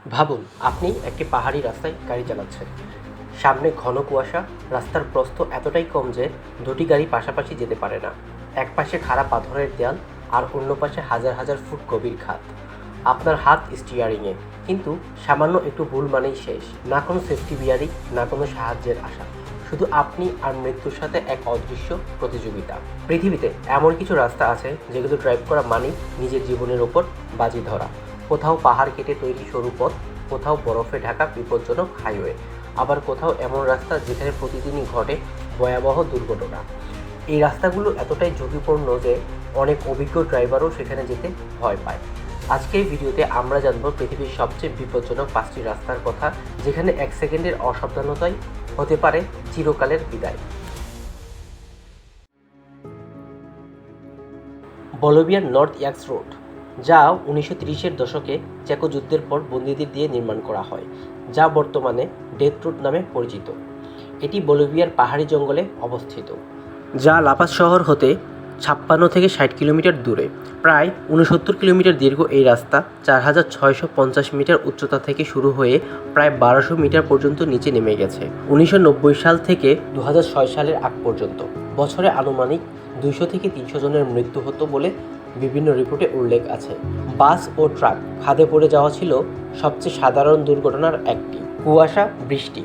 ভাবুন আপনি একটি পাহাড়ি রাস্তায় গাড়ি চালাচ্ছেন। সামনে ঘন কুয়াশা, রাস্তার প্রস্থ এতটাই কম যে দুটি গাড়ি পাশাপাশি যেতে পারে না। এক পাশে খাড়া পাথরের দেয়াল আর অন্য পাশে হাজার হাজার ফুট গভীর খাদ। আপনার হাত স্টিয়ারিংয়ে, কিন্তু সামান্য একটু ভুল মানেই শেষ। না কোনো সেফটি বিয়ারিং, না কোনো সাহায্যের আশা, শুধু আপনি আর মৃত্যুর সাথে এক অদৃশ্য প্রতিযোগিতা। পৃথিবীতে এমন কিছু রাস্তা আছে যেগুলো ড্রাইভ করা মানেই নিজের জীবনের ওপর বাজি ধরা। কোথাও পাহাড় কেটে তৈরি সরু পথ, কোথাও বরফে ঢাকা বিপজ্জনক হাইওয়ে, আবার কোথাও এমন রাস্তা যেখানে প্রতিদিনই ঘটে ভয়াবহ দুর্ঘটনা। এই রাস্তাগুলো এতটাই ঝুঁকিপূর্ণ যে অনেক অভিজ্ঞ ড্রাইভারও সেখানে যেতে ভয় পায়। আজকের ভিডিওতে আমরা জানব পৃথিবীর সবচেয়ে বিপজ্জনক 5টি রাস্তার কথা, যেখানে এক সেকেন্ডের অসাবধানতাই হতে পারে চিরকালের বিদায়। বলিভিয়ার নর্থ ইয়াক্স রোড, যা 1930-এর দশকে চেকো যুদ্ধের পর বন্দীদের দিয়ে নির্মাণ করা হয়, যা বর্তমানে ডেথ রোড নামে পরিচিত। এটি বলিভিয়ার পাহাড়ি জঙ্গলে অবস্থিত, যা লাপাজ শহর হতে 56 থেকে 60 কিলোমিটার দূরে। প্রায় 69 কিলোমিটার দীর্ঘ এই রাস্তা 4650 মিটার উচ্চতা থেকে শুরু হয়ে প্রায় 1200 মিটার পর্যন্ত নিচে নেমে গেছে 1990 সাল থেকে 2006 সালের আগ পর্যন্ত। বছরে আনুমানিক 200 থেকে 300 জনের মৃত্যু হতো বলে বিভিন্ন রিপোর্টে উল্লেখ আছে। বাস ও ট্রাক খাদে পড়ে যাওয়া ছিল সবচেয়ে সাধারণ দুর্ঘটনার একটি। কুয়াশা, বৃষ্টি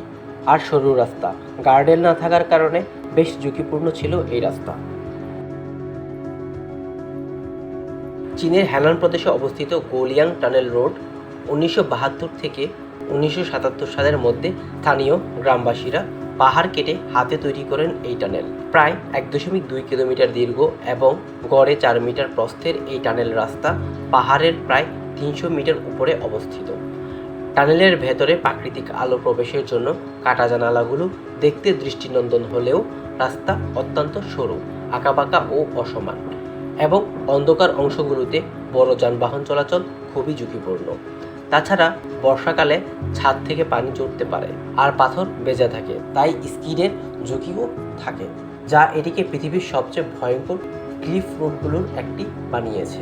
আর সরু রাস্তা, গার্ডেল না থাকার কারণে বেশ ঝুঁকিপূর্ণ ছিল এই রাস্তা। চীনের হ্যানান প্রদেশে অবস্থিত গোলিয়াং টানেল রোড 1972 থেকে 1977 সালের মধ্যে স্থানীয় গ্রামবাসীরা পাহাড় কেটে হাতে তৈরি করেন এই টানেল। প্রায় 1.2 কিলোমিটার দীর্ঘ এবং গড়ে 4 মিটার প্রস্থের এই টানেল রাস্তা পাহাড়ের প্রায় 300 মিটার উপরে অবস্থিত। টানেলের ভেতরে প্রাকৃতিক আলো প্রবেশের জন্য কাটা জানালাগুলো দেখতে দৃষ্টিনন্দন হলেও রাস্তা অত্যন্ত সরু, আঁকাবাঁকা ও অসমান, এবং অন্ধকার অংশগুলোতে বড় যানবাহন চলাচল খুবই ঝুঁকিপূর্ণ। তাছাড়া বর্ষাকালে ছাদ থেকে পানি চড়তে পারে আর পাথর ভেজা থাকে, তাই স্কিডের ঝুঁকিও থাকে, যা এটিকে পৃথিবীর সবচেয়ে ভয়ঙ্কর ক্লিফ রোডগুলোর একটি বানিয়েছে।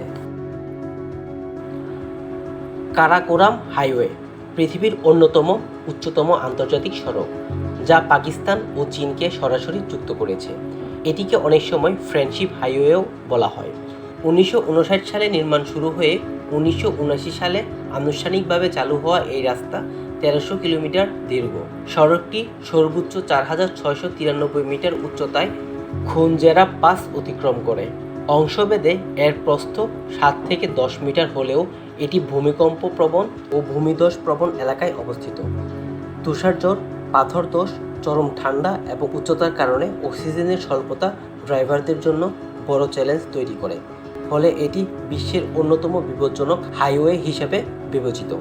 কারাকোরাম হাইওয়ে পৃথিবীর অন্যতম উচ্চতম আন্তর্জাতিক সড়ক, যা পাকিস্তান ও চীনকে সরাসরি যুক্ত করেছে। এটিকে অনেক সময় ফ্রেন্ডশিপ হাইওয়েও বলা হয়। 1959 সালে নির্মাণ শুরু হয়ে 1979 সালে আনুষ্ঠানিকভাবে চালু হওয়া এই রাস্তা 1300 কিলোমিটার দীর্ঘ। সড়কটি সর্বোচ্চ 4693 মিটার উচ্চতায় খুনজেরা পাস অতিক্রম করে। অংশভেদে এর প্রস্থ 7 থেকে 10 মিটার হলেও এটি ভূমিকম্প প্রবণ ও ভূমিধস প্রবণ এলাকায় অবস্থিত। তুষারঝড়, পাথরধস, চরম ঠান্ডা এবং উচ্চতার কারণে অক্সিজেনের স্বল্পতা ড্রাইভারদের জন্য বড় চ্যালেঞ্জ তৈরি করে, ফলে এটি বিশ্বের অন্যতম বিপজ্জনক হাইওয়ে হিসেবে বিবেচিত।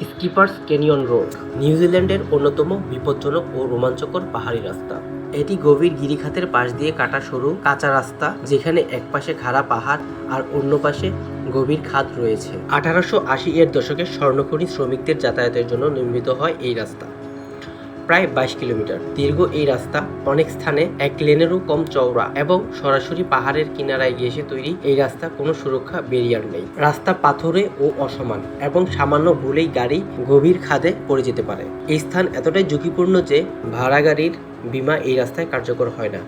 স্কিপার্স ক্যানিয়ন রোড নিউজিল্যান্ডের অন্যতম বিপজ্জনক ও রোমাঞ্চকর পাহাড়ি রাস্তা। এটি গভীর গিরিখাতের পাশ দিয়ে কাটা সরু কাঁচা রাস্তা, যেখানে এক পাশে খাড়া পাহাড় আর অন্য পাশে গভীর খাদ রয়েছে। 1880-এর দশকে স্বর্ণখনি শ্রমিকদের যাতায়াতের জন্য নির্মিত হয় এই রাস্তা। প্রায় 22 কিলোমিটার দীর্ঘ এই রাস্তা অনেক স্থানে এক লেনেরও কম চওড়া এবং সরাসরি পাহাড়ের কিনারায় ঘেঁষে তৈরি। এই রাস্তা কোনো সুরক্ষা ব্যারিয়ার নেই। রাস্তা পাথুরে ও অসমান এবং সামান্য ভুলেই গাড়ি গভীর খাদে পড়ে যেতে পারে। এই স্থান এতটাই ঝুঁকিপূর্ণ যে ভাড়া গাড়ির বীমা এই রাস্তায় কার্যকর হয় না।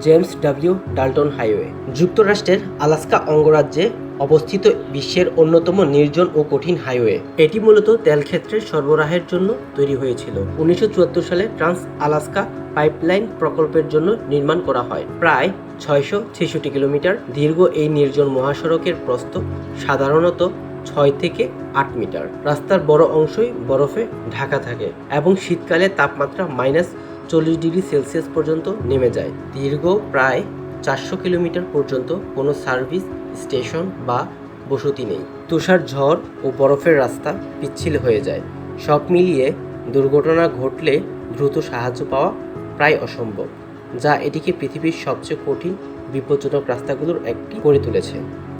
জেমস ডব্লিউ ডাল্টন হাইওয়ে যুক্তরাষ্ট্রের আলাস্কা অঙ্গরাজ্যে অবস্থিত বিশ্বের অন্যতম নির্জন ও কঠিন হাইওয়ে। এটি মূলত তেল ক্ষেত্রের সরবরাহের জন্য তৈরি হয়েছিল। 1974 সালে ট্রান্স আলাস্কা পাইপলাইন প্রকল্পের জন্য নির্মাণ করা হয়। প্রায় 666 কিলোমিটার দীর্ঘ এই নির্জন মহাসড়কের প্রস্থ সাধারণত 6 থেকে 8 মিটার। রাস্তার বড় অংশই বরফে ঢাকা থাকে এবং শীতকালে তাপমাত্রা -40 ডিগ্রি সেলসিয়াস পর্যন্ত নেমে যায়। দীর্ঘ প্রায় 400 কিলোমিটার পর্যন্ত কোনো সার্ভিস স্টেশন বা বসতি নেই। তুষার ঝড় ও বরফের রাস্তা পিচ্ছিল হয়ে যায়। সব মিলিয়ে দুর্ঘটনা ঘটলে দ্রুত সাহায্য পাওয়া প্রায় অসম্ভব, যা এটিকে পৃথিবীর সবচেয়ে কঠিন বিপজ্জনক রাস্তাগুলোর একটি করে তুলেছে।